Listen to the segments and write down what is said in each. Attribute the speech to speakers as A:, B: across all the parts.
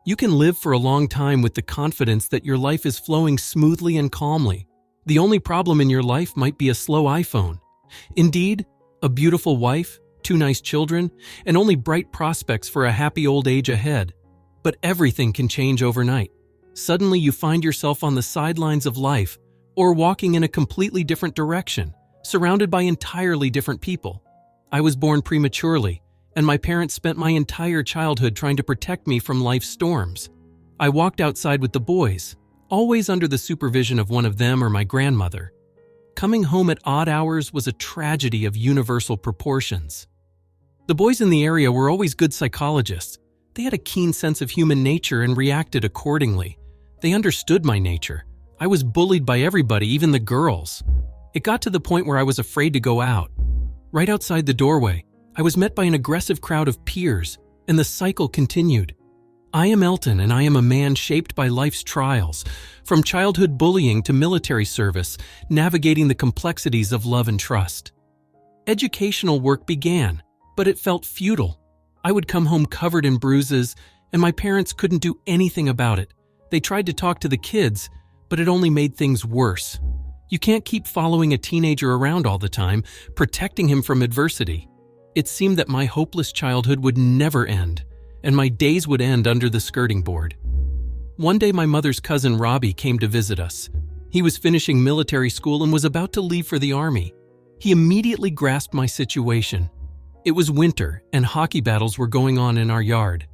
A: You can live for a long time with the confidence that your life is flowing smoothly and calmly. The only problem in your life might be a slow iPhone. Indeed, a beautiful wife, 2 nice children, and only bright prospects for a happy old age ahead. But everything can change overnight. Suddenly you find yourself on the sidelines of life or walking in a completely different direction, surrounded by entirely different people. I was born prematurely, and my parents spent my entire childhood trying to protect me from life's storms. I walked outside with the boys, always under the supervision of one of them or my grandmother. Coming home at odd hours was a tragedy of universal proportions. The boys in the area were always good psychologists. They had a keen sense of human nature and reacted accordingly. They understood my nature. I was bullied by everybody, even the girls. It got to the point where I was afraid to go out. Right outside the doorway, I was met by an aggressive crowd of peers, and the cycle continued. I am HeyElton, and I am a man shaped by life's trials, from childhood bullying to military service, navigating the complexities of love and trust. Educational work began, but it felt futile. I would come home covered in bruises, and my parents couldn't do anything about it. They tried to talk to the kids, but it only made things worse. You can't keep following a teenager around all the time, protecting him from adversity. It seemed that my hopeless childhood would never end, and my days would end under the skirting board. One day my mother's cousin Robbie came to visit us. He was finishing military school and was about to leave for the army. He immediately grasped my situation. It was winter, and hockey battles were going on in our yard.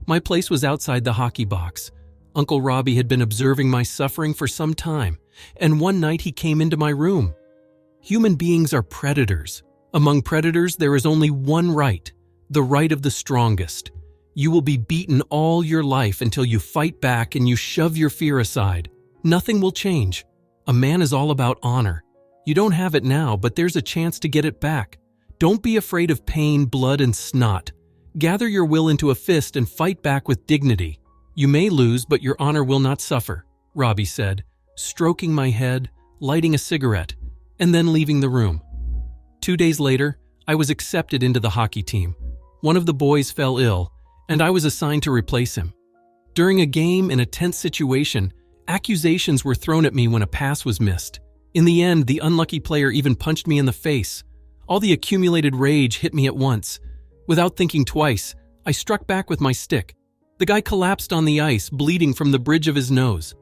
A: My place was outside the hockey box. Uncle Robbie had been observing my suffering for some time, and one night he came into my room. Human beings are predators. Among predators, there is only one right, the right of the strongest. You will be beaten all your life until you fight back and you shove your fear aside. Nothing will change. A man is all about honor. You don't have it now, but there's a chance to get it back. Don't be afraid of pain, blood, and snot. Gather your will into a fist and fight back with dignity. You may lose, but your honor will not suffer, Robbie said, stroking my head, lighting a cigarette, and then leaving the room. 2 days later, I was accepted into the hockey team. One of the boys fell ill, and I was assigned to replace him. During a game in a tense situation, accusations were thrown at me when a pass was missed. In the end, the unlucky player even punched me in the face. All the accumulated rage hit me at once. Without thinking twice, I struck back with my stick. The guy collapsed on the ice, bleeding from the bridge of his nose.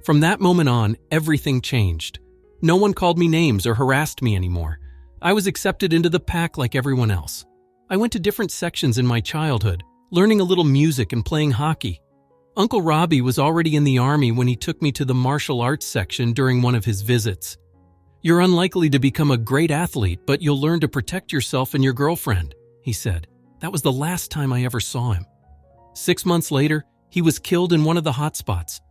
A: From that moment on, everything changed. No one called me names or harassed me anymore. I was accepted into the pack like everyone else. I went to different sections in my childhood, learning a little music and playing hockey. Uncle Robbie was already in the army when he took me to the martial arts section during one of his visits. "You're unlikely to become a great athlete, but you'll learn to protect yourself and your girlfriend," he said. That was the last time I ever saw him. 6 months later, he was killed in one of the hotspots.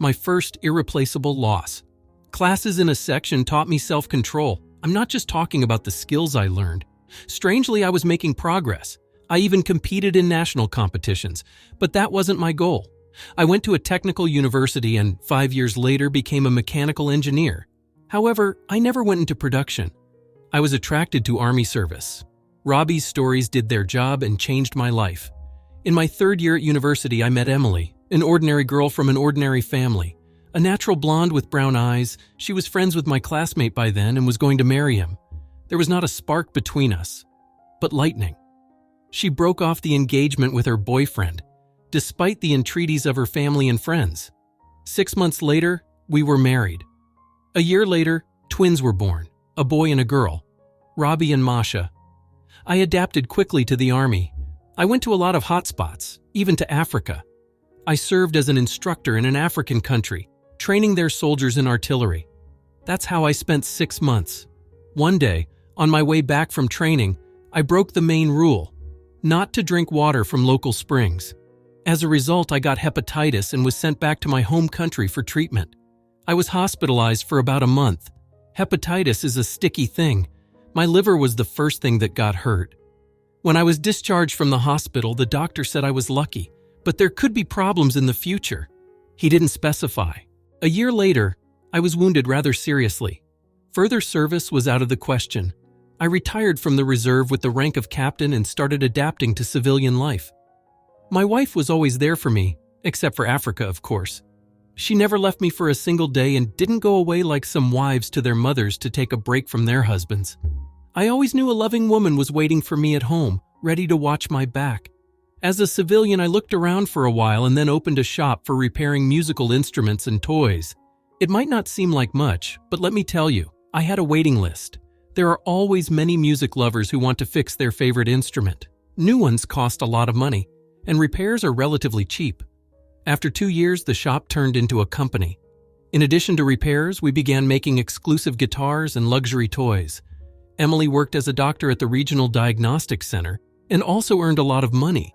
A: My first irreplaceable loss. Classes in a section taught me self-control. I'm not just talking about the skills I learned. Strangely, I was making progress. I even competed in national competitions, but that wasn't my goal. I went to a technical university and 5 years later became a mechanical engineer. However, I never went into production. I was attracted to Army service. Robbie's stories did their job and changed my life. In my 3rd year at university, I met Emily, an ordinary girl from an ordinary family. A natural blonde with brown eyes, she was friends with my classmate by then and was going to marry him. There was not a spark between us, but lightning. She broke off the engagement with her boyfriend, despite the entreaties of her family and friends. 6 months later, we were married. A year later, twins were born, a boy and a girl, Robbie and Masha. I adapted quickly to the Army. I went to a lot of hotspots, even to Africa. I served as an instructor in an African country, training their soldiers in artillery. That's how I spent 6 months. One day, on my way back from training, I broke the main rule, not to drink water from local springs. As a result, I got hepatitis and was sent back to my home country for treatment. I was hospitalized for about a month. Hepatitis is a sticky thing. My liver was the first thing that got hurt. When I was discharged from the hospital, the doctor said I was lucky, but there could be problems in the future. He didn't specify. A year later, I was wounded rather seriously. Further service was out of the question. I retired from the reserve with the rank of captain and started adapting to civilian life. My wife was always there for me, Except for Africa, of course. She never left me for a single day and didn't go away like some wives to their mothers to take a break from their husbands. I always knew a loving woman was waiting for me at home, ready to watch my back. As a civilian, I looked around for a while and then opened a shop for repairing musical instruments and toys. It might not seem like much, but let me tell you, I had a waiting list. There are always many music lovers who want to fix their favorite instrument. New ones cost a lot of money, and repairs are relatively cheap. After 2 years, the shop turned into a company. In addition to repairs, we began making exclusive guitars and luxury toys. Emily worked as a doctor at the regional diagnostic center and also earned a lot of money.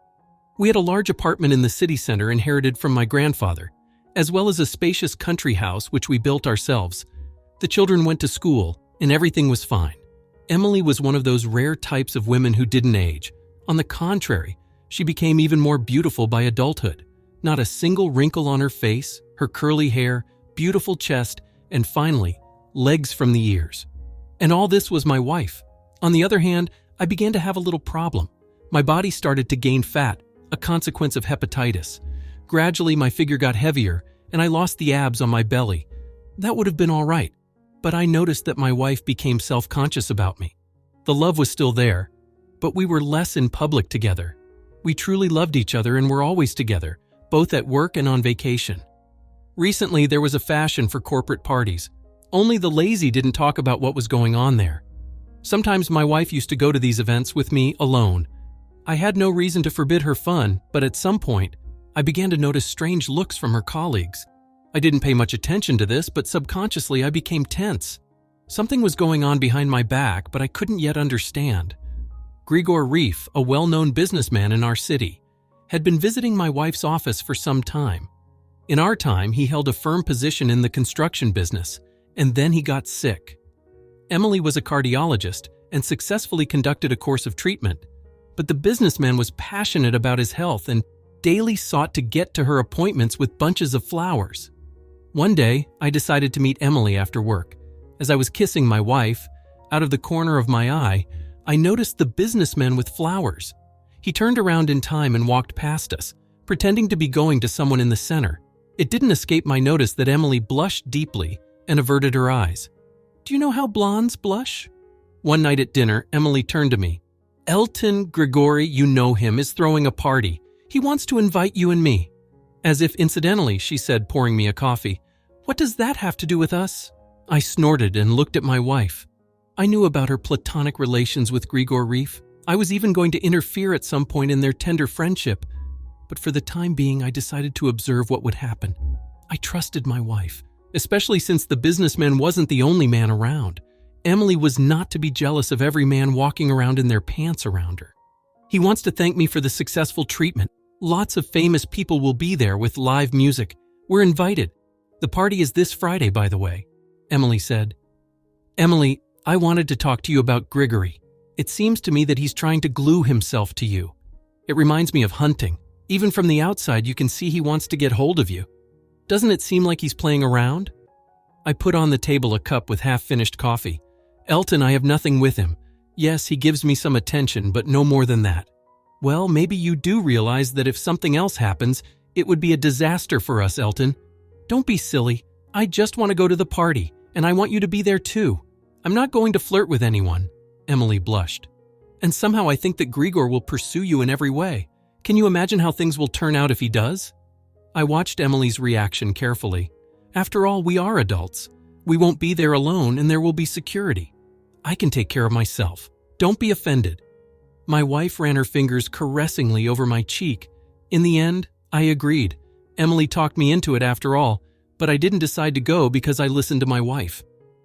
A: We had a large apartment in the city center inherited from my grandfather, as well as a spacious country house which we built ourselves. The children went to school, and everything was fine. Emily was one of those rare types of women who didn't age. On the contrary, she became even more beautiful by adulthood. Not a single wrinkle on her face, her curly hair, beautiful chest, and finally, legs from the ears. And all this was my wife. On the other hand, I began to have a little problem. My body started to gain fat, a consequence of hepatitis. Gradually, my figure got heavier, and I lost the abs on my belly. That would have been all right, but I noticed that my wife became self-conscious about me. The love was still there, but we were less in public together. We truly loved each other and were always together, both at work and on vacation. Recently, there was a fashion for corporate parties. Only the lazy didn't talk about what was going on there. Sometimes my wife used to go to these events with me alone. I had no reason to forbid her fun, but at some point, I began to notice strange looks from her colleagues. I didn't pay much attention to this, but subconsciously I became tense. Something was going on behind my back, but I couldn't yet understand. Grigor Reef, a well-known businessman in our city, had been visiting my wife's office for some time. In our time, he held a firm position in the construction business, and then he got sick. Emily was a cardiologist and successfully conducted a course of treatment, but the businessman was passionate about his health and daily sought to get to her appointments with bunches of flowers. One day, I decided to meet Emily after work. As I was kissing my wife, out of the corner of my eye, I noticed the businessman with flowers. He turned around in time and walked past us, pretending to be going to someone in the center. It didn't escape my notice that Emily blushed deeply and averted her eyes. Do you know how blondes blush? One night at dinner, Emily turned to me. HeyElton, Grigorie, you know him, is throwing a party. He wants to invite you and me. As if incidentally, she said, pouring me a coffee. What does that have to do with us? I snorted and looked at my wife. I knew about her platonic relations with Grigor Reef. I was even going to interfere at some point in their tender friendship. But for the time being, I decided to observe what would happen. I trusted my wife, especially since the businessman wasn't the only man around. Emily was not to be jealous of every man walking around in their pants around her. He wants to thank me for the successful treatment. Lots of famous people will be there with live music. We're invited. The party is this Friday, by the way, Emily said. Emily, I wanted to talk to you about Grigorie. It seems to me that he's trying to glue himself to you. It reminds me of hunting. Even from the outside, you can see he wants to get hold of you. Doesn't it seem like he's playing around? I put on the table a cup with half-finished coffee. HeyElton, I have nothing with him. Yes, he gives me some attention, but no more than that. Well, maybe you do realize that if something else happens, it would be a disaster for us, HeyElton. Don't be silly. I just want to go to the party, and I want you to be there too. I'm not going to flirt with anyone. Emily blushed. And somehow I think that Grigor will pursue you in every way. Can you imagine how things will turn out if he does? I watched Emily's reaction carefully. After all, we are adults. We won't be there alone, and there will be security. I can take care of myself. Don't be offended. My wife ran her fingers caressingly over my cheek. In the end, I agreed. Emily talked me into it after all, but I didn't decide to go because I listened to my wife.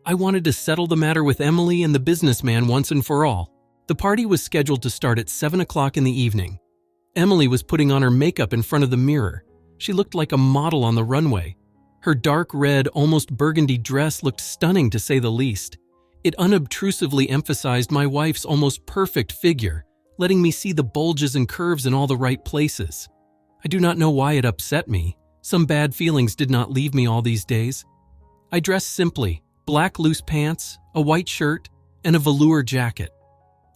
A: I wanted to settle the matter with Emily and the businessman once and for all. The party was scheduled to start at 7 o'clock in the evening. Emily was putting on her makeup in front of the mirror. She looked like a model on the runway. Her dark red, almost burgundy dress looked stunning to say the least. It unobtrusively emphasized my wife's almost perfect figure, letting me see the bulges and curves in all the right places. I do not know why it upset me. Some bad feelings did not leave me all these days. I dressed simply, black loose pants, a white shirt, and a velour jacket.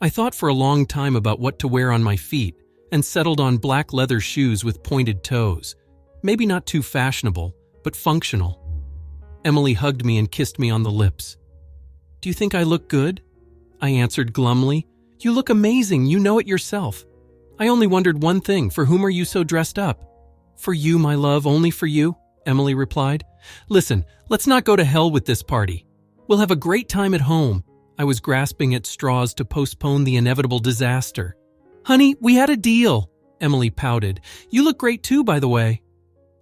A: I thought for a long time about what to wear on my feet and settled on black leather shoes with pointed toes. Maybe not too fashionable, but functional. Emily hugged me and kissed me on the lips. "Do you think I look good?" I answered glumly. "You look amazing, you know it yourself. I only wondered one thing, for whom are you so dressed up?" "For you, my love, only for you," Emily replied. "Listen, let's not go to hell with this party. We'll have a great time at home." I was grasping at straws to postpone the inevitable disaster. "Honey, we had a deal," Emily pouted. "You look great too, by the way."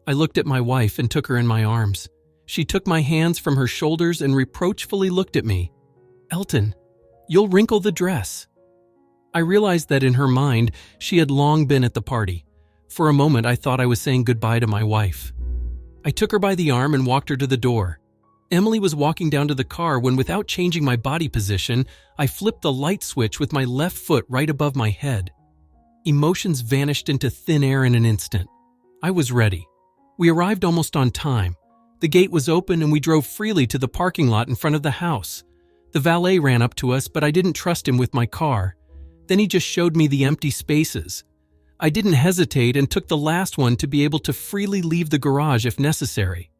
A: I looked at my wife and took her in my arms. She took my hands from her shoulders and reproachfully looked at me. "Elton, you'll wrinkle the dress." I realized that in her mind, she had long been at the party. For a moment, I thought I was saying goodbye to my wife. I took her by the arm and walked her to the door. Emily was walking down to the car when, without changing my body position, I flipped the light switch with my left foot right above my head. Emotions vanished into thin air in an instant. I was ready. We arrived almost on time. The gate was open and we drove freely to the parking lot in front of the house. The valet ran up to us, but I didn't trust him with my car. Then he just showed me the empty spaces. I didn't hesitate and took the last one to be able to freely leave the garage if necessary.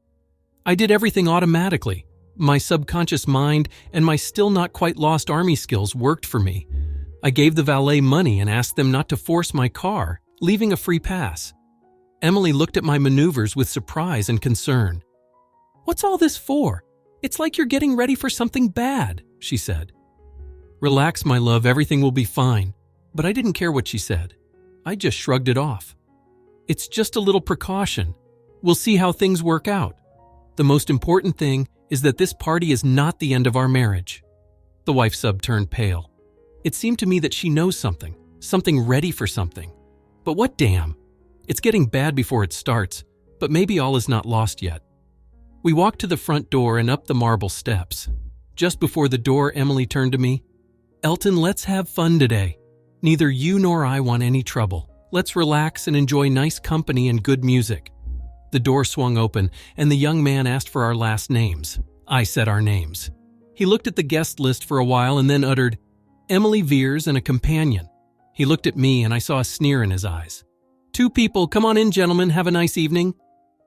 A: I did everything automatically. My subconscious mind and my still not quite lost army skills worked for me. I gave the valet money and asked them not to force my car, leaving a free pass. Emily looked at my maneuvers with surprise and concern. "What's all this for? It's like you're getting ready for something bad," she said. "Relax, my love, everything will be fine." But I didn't care what she said. I just shrugged it off. "It's just a little precaution. We'll see how things work out. The most important thing is that this party is not the end of our marriage." The wife sub turned pale. It seemed to me that she knows something ready for something. But what damn? It's getting bad before it starts, but maybe all is not lost yet. We walked to the front door and up the marble steps. Just before the door, Emily turned to me. "Elton, let's have fun today. Neither you nor I want any trouble. Let's relax and enjoy nice company and good music." The door swung open, and the young man asked for our last names. I said our names. He looked at the guest list for a while and then uttered, "Emily Veers and a companion." He looked at me and I saw a sneer in his eyes. "2 people, come on in, gentlemen, have a nice evening."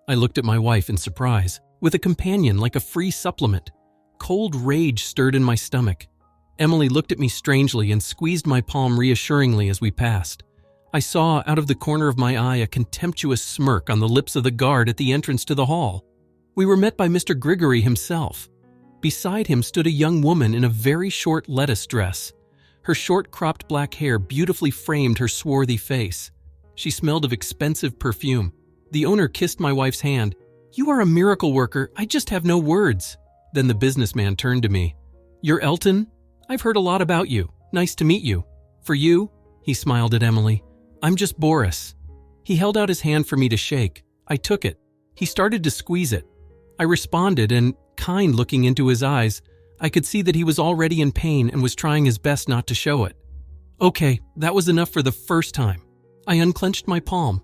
A: I looked at my wife in surprise. With a companion like a free supplement. Cold rage stirred in my stomach. Emily looked at me strangely and squeezed my palm reassuringly as we passed. I saw, out of the corner of my eye, a contemptuous smirk on the lips of the guard at the entrance to the hall. We were met by Mr. Grigorie himself. Beside him stood a young woman in a very short lettuce dress. Her short cropped black hair beautifully framed her swarthy face. She smelled of expensive perfume. The owner kissed my wife's hand. "You are a miracle worker, I just have no words." Then the businessman turned to me. "You're Elton? I've heard a lot about you. Nice to meet you. For you," he smiled at Emily, "I'm just Boris." He held out his hand for me to shake. I took it. He started to squeeze it. I responded, and, kind looking into his eyes, I could see that he was already in pain and was trying his best not to show it. Okay, that was enough for the first time. I unclenched my palm.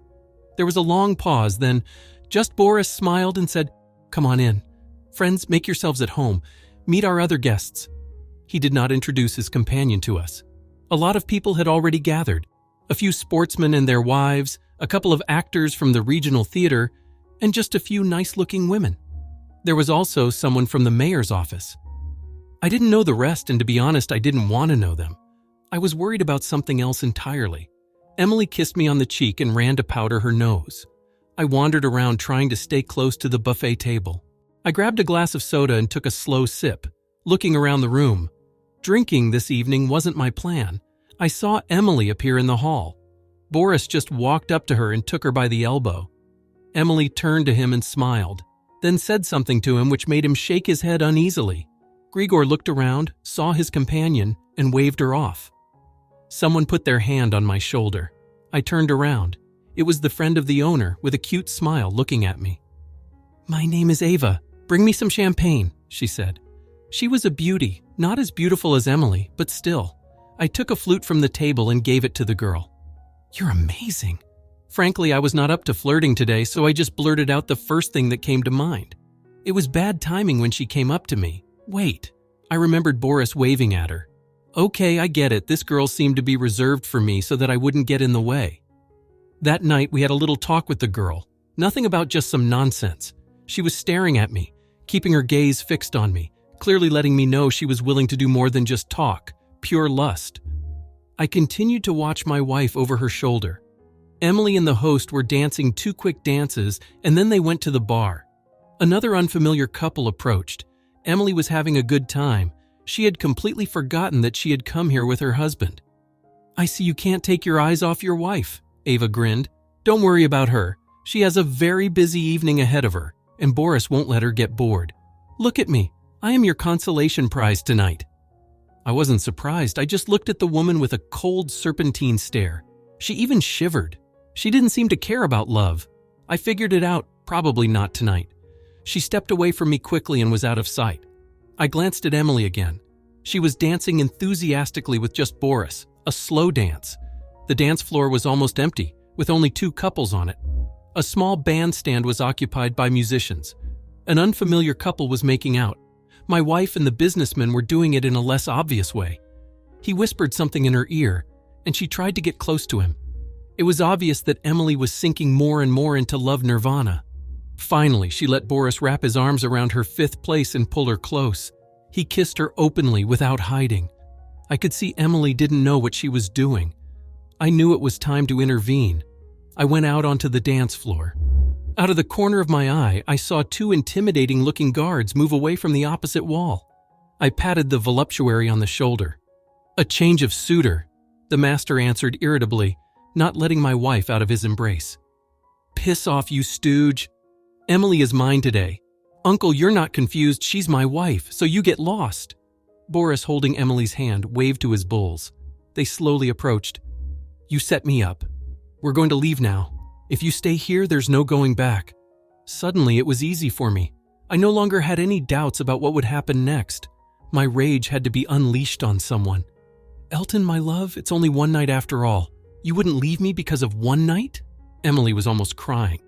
A: There was a long pause, then just Boris smiled and said, "Come on in. Friends, make yourselves at home. Meet our other guests." He did not introduce his companion to us. A lot of people had already gathered. A few sportsmen and their wives, a couple of actors from the regional theater, and just a few nice-looking women. There was also someone from the mayor's office. I didn't know the rest, and to be honest, I didn't want to know them. I was worried about something else entirely. Emily kissed me on the cheek and ran to powder her nose. I wandered around trying to stay close to the buffet table. I grabbed a glass of soda and took a slow sip, looking around the room. Drinking this evening wasn't my plan. I saw Emily appear in the hall. Boris just walked up to her and took her by the elbow. Emily turned to him and smiled, then said something to him which made him shake his head uneasily. Grigor looked around, saw his companion, and waved her off. Someone put their hand on my shoulder. I turned around. It was the friend of the owner, with a cute smile looking at me. "My name is Ava. Bring me some champagne," she said. She was a beauty, not as beautiful as Emily, but still. I took a flute from the table and gave it to the girl. "You're amazing." Frankly, I was not up to flirting today, so I just blurted out the first thing that came to mind. It was bad timing when she came up to me. Wait, I remembered Boris waving at her. Okay, I get it. This girl seemed to be reserved for me so that I wouldn't get in the way. That night, we had a little talk with the girl. Nothing about just some nonsense. She was staring at me, keeping her gaze fixed on me, clearly letting me know she was willing to do more than just talk, pure lust. I continued to watch my wife over her shoulder. Emily and the host were dancing 2 quick dances, and then they went to the bar. Another unfamiliar couple approached. Emily was having a good time. She had completely forgotten that she had come here with her husband. "I see you can't take your eyes off your wife," Ava grinned. "Don't worry about her. She has a very busy evening ahead of her, and Boris won't let her get bored. Look at me. I am your consolation prize tonight." I wasn't surprised. I just looked at the woman with a cold, serpentine stare. She even shivered. She didn't seem to care about love. I figured it out, probably not tonight. She stepped away from me quickly and was out of sight. I glanced at Emily again. She was dancing enthusiastically with just Boris, a slow dance. The dance floor was almost empty, with only 2 couples on it. A small bandstand was occupied by musicians. An unfamiliar couple was making out. My wife and the businessman were doing it in a less obvious way. He whispered something in her ear, and she tried to get close to him. It was obvious that Emily was sinking more and more into love nirvana. Finally, she let Boris wrap his arms around her 5th place and pull her close. He kissed her openly without hiding. I could see Emily didn't know what she was doing. I knew it was time to intervene. I went out onto the dance floor. Out of the corner of my eye, I saw 2 intimidating-looking guards move away from the opposite wall. I patted the voluptuary on the shoulder. "A change of suitor," the master answered irritably, not letting my wife out of his embrace. "Piss off, you stooge. Emily is mine today. Uncle, you're not confused. She's my wife, so you get lost." Boris, holding Emily's hand, waved to his bulls. They slowly approached. "You set me up. We're going to leave now. If you stay here, there's no going back." Suddenly, it was easy for me. I no longer had any doubts about what would happen next. My rage had to be unleashed on someone. "Elton, my love, it's only one night after all. You wouldn't leave me because of one night?" Emily was almost crying.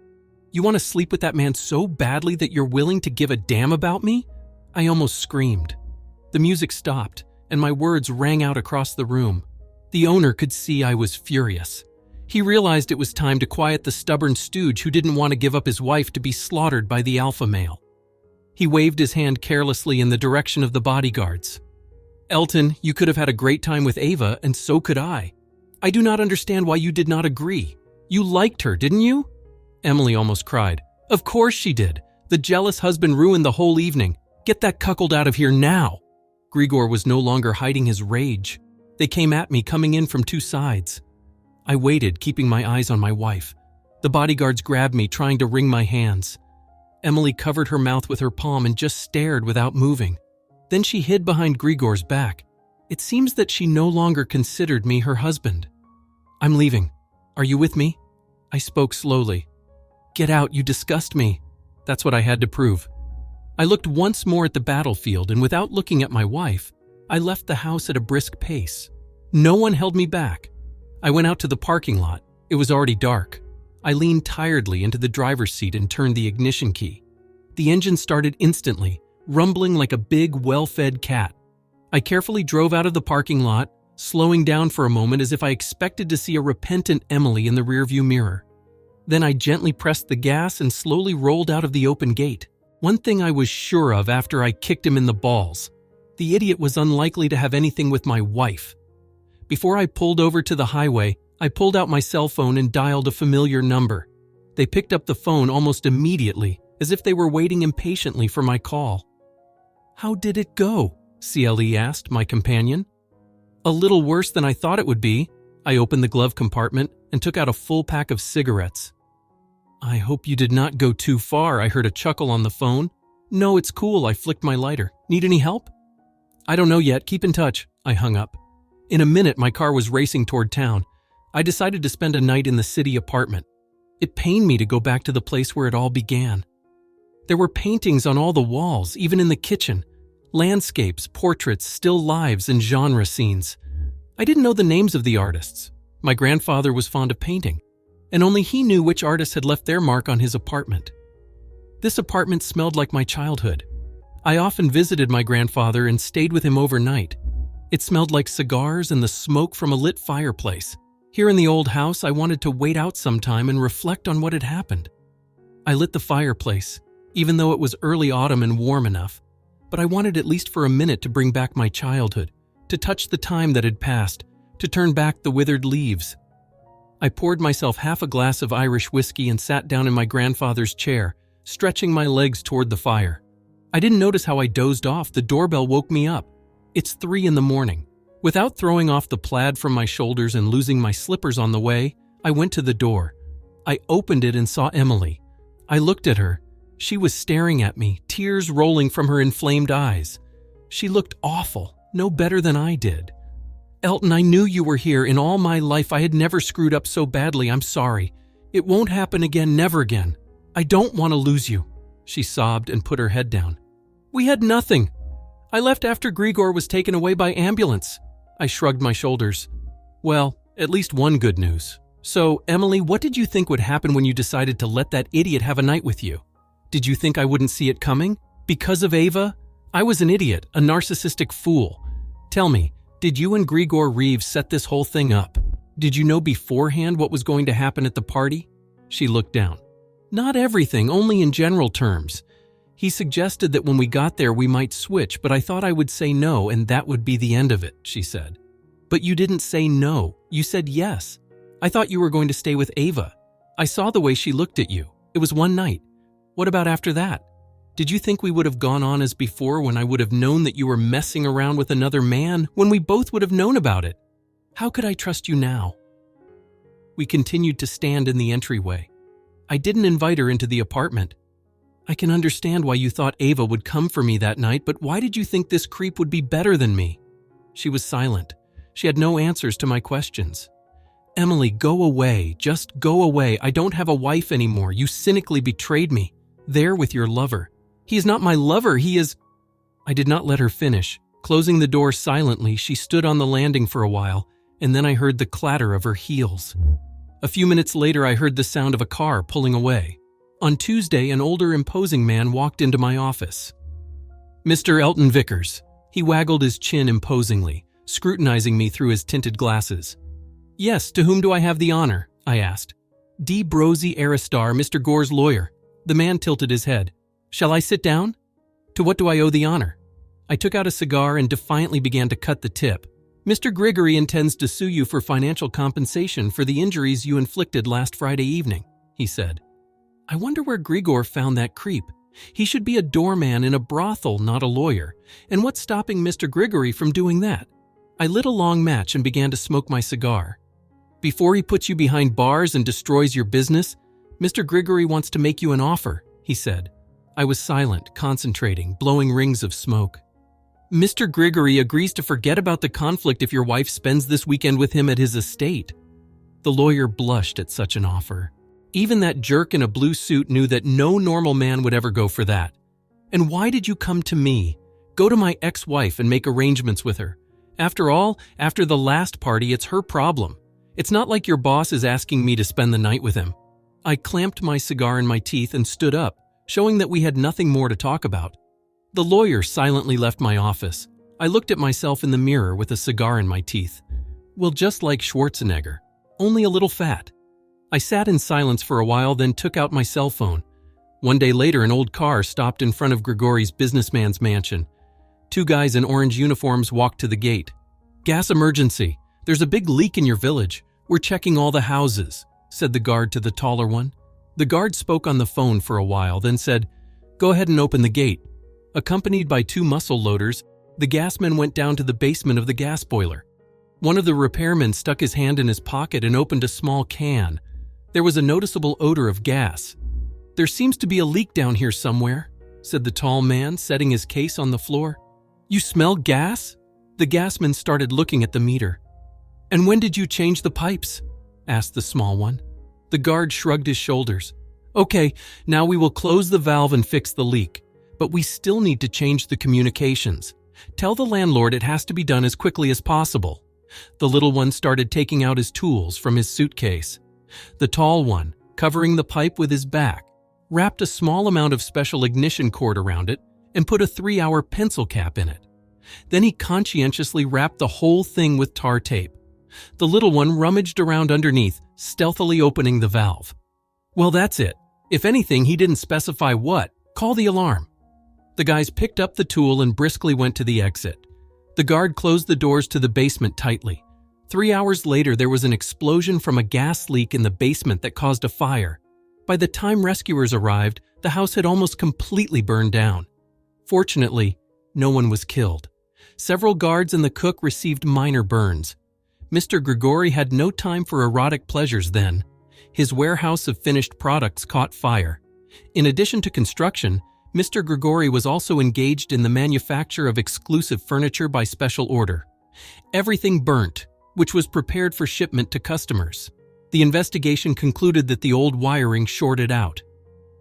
A: "You want to sleep with that man so badly that you're willing to give a damn about me?" I almost screamed. The music stopped, and my words rang out across the room. The owner could see I was furious. He realized it was time to quiet the stubborn stooge who didn't want to give up his wife to be slaughtered by the alpha male. He waved his hand carelessly in the direction of the bodyguards. "Elton, you could have had a great time with Ava, and so could I. I do not understand why you did not agree. You liked her, didn't you?" Emily almost cried. "Of course she did. The jealous husband ruined the whole evening. Get that cuckold out of here now." Grigor was no longer hiding his rage. They came at me, coming in from 2 sides. I waited, keeping my eyes on my wife. The bodyguards grabbed me, trying to wring my hands. Emily covered her mouth with her palm and just stared without moving. Then she hid behind Grigor's back. It seems that she no longer considered me her husband. "I'm leaving. Are you with me?" I spoke slowly. "Get out, you disgust me." That's what I had to prove. I looked once more at the battlefield, and without looking at my wife, I left the house at a brisk pace. No one held me back. I went out to the parking lot. It was already dark. I leaned tiredly into the driver's seat and turned the ignition key. The engine started instantly, rumbling like a big, well-fed cat. I carefully drove out of the parking lot, slowing down for a moment as if I expected to see a repentant Emily in the rearview mirror. Then I gently pressed the gas and slowly rolled out of the open gate. One thing I was sure of after I kicked him in the balls: the idiot was unlikely to have anything with my wife. Before I pulled over to the highway, I pulled out my cell phone and dialed a familiar number. They picked up the phone almost immediately, as if they were waiting impatiently for my call. "How did it go?" CLE asked my companion. "A little worse than I thought it would be." I opened the glove compartment and took out a full pack of cigarettes. "I hope you did not go too far," I heard a chuckle on the phone. "No, it's cool," I flicked my lighter. "Need any help?" "I don't know yet. Keep in touch." I hung up. In a minute, my car was racing toward town. I decided to spend a night in the city apartment. It pained me to go back to the place where it all began. There were paintings on all the walls, even in the kitchen. Landscapes, portraits, still lives, and genre scenes. I didn't know the names of the artists. My grandfather was fond of painting, and only he knew which artists had left their mark on his apartment. This apartment smelled like my childhood. I often visited my grandfather and stayed with him overnight. It smelled like cigars and the smoke from a lit fireplace. Here in the old house, I wanted to wait out sometime and reflect on what had happened. I lit the fireplace, even though it was early autumn and warm enough, but I wanted at least for a minute to bring back my childhood, to touch the time that had passed, to turn back the withered leaves. I poured myself half a glass of Irish whiskey and sat down in my grandfather's chair, stretching my legs toward the fire. I didn't notice how I dozed off. The doorbell woke me up. It's 3 a.m. Without throwing off the plaid from my shoulders and losing my slippers on the way, I went to the door. I opened it and saw Emily. I looked at her. She was staring at me, tears rolling from her inflamed eyes. She looked awful, no better than I did. "Elton, I knew you were here. In all my life, I had never screwed up so badly. I'm sorry. It won't happen again, never again. I don't want to lose you," she sobbed and put her head down. "We had nothing. I left after Grigor was taken away by ambulance." I shrugged my shoulders. "Well, at least one good news. So, Emily, what did you think would happen when you decided to let that idiot have a night with you? Did you think I wouldn't see it coming? Because of Ava? I was an idiot, a narcissistic fool. Tell me, did you and Grigor Reef set this whole thing up? Did you know beforehand what was going to happen at the party?" She looked down. "Not everything, only in general terms. He suggested that when we got there we might switch, but I thought I would say no and that would be the end of it," she said. "But you didn't say no, you said yes. I thought you were going to stay with Ava. I saw the way she looked at you. It was one night. What about after that? Did you think we would have gone on as before when I would have known that you were messing around with another man, when we both would have known about it? How could I trust you now?" We continued to stand in the entryway. I didn't invite her into the apartment. "I can understand why you thought Ava would come for me that night, but why did you think this creep would be better than me?" She was silent. She had no answers to my questions. "Emily, go away. Just go away. I don't have a wife anymore. You cynically betrayed me. There with your lover. He is not my lover. He is—" I did not let her finish. Closing the door silently, she stood on the landing for a while, and then I heard the clatter of her heels. A few minutes later, I heard the sound of a car pulling away. On Tuesday, an older, imposing man walked into my office. "Mr. Elton Vickers." He waggled his chin imposingly, scrutinizing me through his tinted glasses. "Yes, to whom do I have the honor?" I asked. "D. Brosy Aristar, Mr. Gore's lawyer." The man tilted his head. "Shall I sit down? To what do I owe the honor?" I took out a cigar and defiantly began to cut the tip. "Mr. Grigorie intends to sue you for financial compensation for the injuries you inflicted last Friday evening," he said. I wonder where Grigor found that creep. He should be a doorman in a brothel, not a lawyer. And what's stopping Mr. Grigorie from doing that? I lit a long match and began to smoke my cigar. "Before he puts you behind bars and destroys your business, Mr. Grigorie wants to make you an offer," he said. I was silent, concentrating, blowing rings of smoke. "Mr. Grigorie agrees to forget about the conflict if your wife spends this weekend with him at his estate." The lawyer blushed at such an offer. Even that jerk in a blue suit knew that no normal man would ever go for that. "And why did you come to me? Go to my ex-wife and make arrangements with her. After all, after the last party, it's her problem. It's not like your boss is asking me to spend the night with him." I clamped my cigar in my teeth and stood up, showing that we had nothing more to talk about. The lawyer silently left my office. I looked at myself in the mirror with a cigar in my teeth. Well, just like Schwarzenegger, only a little fat. I sat in silence for a while, then took out my cell phone. One day later, an old car stopped in front of Grigorie's businessman's mansion. 2 guys in orange uniforms walked to the gate. "Gas emergency. There's a big leak in your village. We're checking all the houses," said the guard to the taller one. The guard spoke on the phone for a while, then said, "Go ahead and open the gate." Accompanied by 2 muscle loaders, the gasmen went down to the basement of the gas boiler. One of the repairmen stuck his hand in his pocket and opened a small can. There was a noticeable odor of gas. "There seems to be a leak down here somewhere," said the tall man, setting his case on the floor. "You smell gas?" The gasman started looking at the meter. "And when did you change the pipes?" asked the small one. The guard shrugged his shoulders. "Okay, now we will close the valve and fix the leak. But we still need to change the communications. Tell the landlord it has to be done as quickly as possible." The little one started taking out his tools from his suitcase. The tall one, covering the pipe with his back, wrapped a small amount of special ignition cord around it and put a 3-hour pencil cap in it. Then he conscientiously wrapped the whole thing with tar tape. The little one rummaged around underneath, stealthily opening the valve. "Well, that's it. If anything, he didn't specify what. Call the alarm. The guys picked up the tool and briskly went to the exit. The guard closed the doors to the basement tightly. 3 hours later, there was an explosion from a gas leak in the basement that caused a fire. By the time rescuers arrived, the house had almost completely burned down. Fortunately, no one was killed. Several guards and the cook received minor burns. Mr. Grigorie had no time for erotic pleasures then. His warehouse of finished products caught fire. In addition to construction, Mr. Grigorie was also engaged in the manufacture of exclusive furniture by special order. Everything burnt, which was prepared for shipment to customers. The investigation concluded that the old wiring shorted out.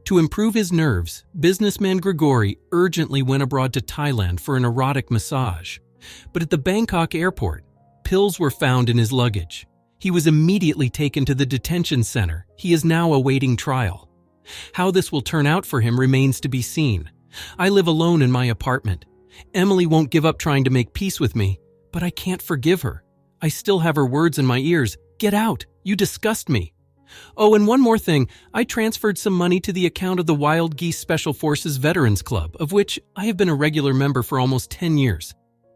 A: To improve his nerves, businessman Grigorie urgently went abroad to Thailand for an erotic massage. But at the Bangkok airport, pills were found in his luggage. He was immediately taken to the detention center. He is now awaiting trial. How this will turn out for him remains to be seen. I live alone in my apartment. Emily won't give up trying to make peace with me, but I can't forgive her. I still have her words in my ears. Get out! You disgust me. Oh, and one more thing. I transferred some money to the account of the Wild Geese Special Forces Veterans Club, of which I have been a regular member for almost 10 years.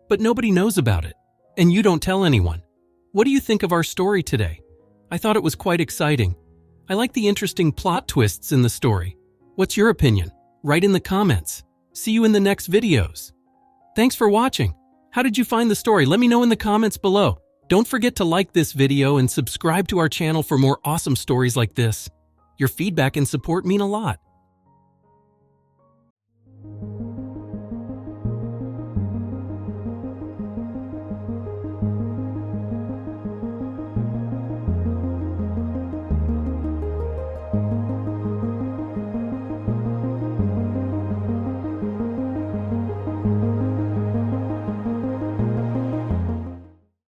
A: But nobody knows about it. And you don't tell anyone. What do you think of our story today? I thought it was quite exciting. I like the interesting plot twists in the story. What's your opinion? Write in the comments. See you in the next videos. Thanks for watching. How did you find the story? Let me know in the comments below. Don't forget to like this video and subscribe to our channel for more awesome stories like this. Your feedback and support mean a lot.